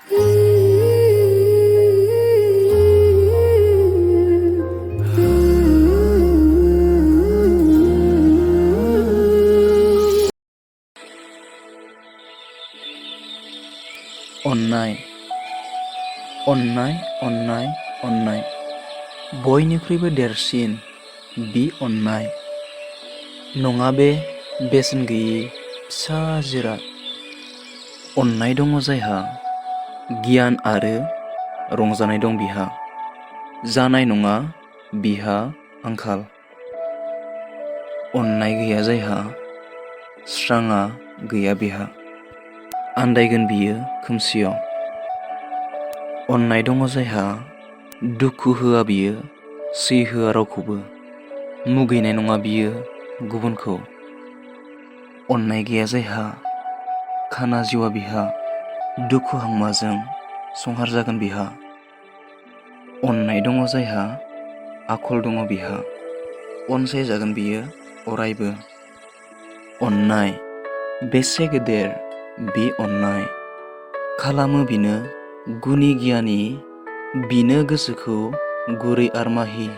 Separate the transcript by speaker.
Speaker 1: अन्नाय अन्नाय अन्नाय अन्नाय बयनिख्रुइबो देरसिन बि अन्नाय नङा बे बेसेन गैयि फिसा जिराद। अन्नाय दङ जायहा गियान आरो रंजानाय दं बिहा जानाय नङा बिहा आंखाल। अन्नाय गैया जायहा स्राङा गैया बिहा आन्दायगोन बियो खोमसियाव। अन्नाय दङ जायहा दुखु होआ बियो सैहोआ रावखौबो मुगैनाय नङा बियो गुबुनखौ। अन्नाय गैया जायहा खाना जिउआ बिहा दुखु हांमाजों संहार जागोन बिहा। अन्नाय दङ जायहा आखल दङ बिहा अनसायजागोन बियो अरायबो। अन्नाय बेसे गेदेर बे अन्नाय खालामो बिनो गुनि गियानि बिनो गोसोखौ गुरै आरमाहि।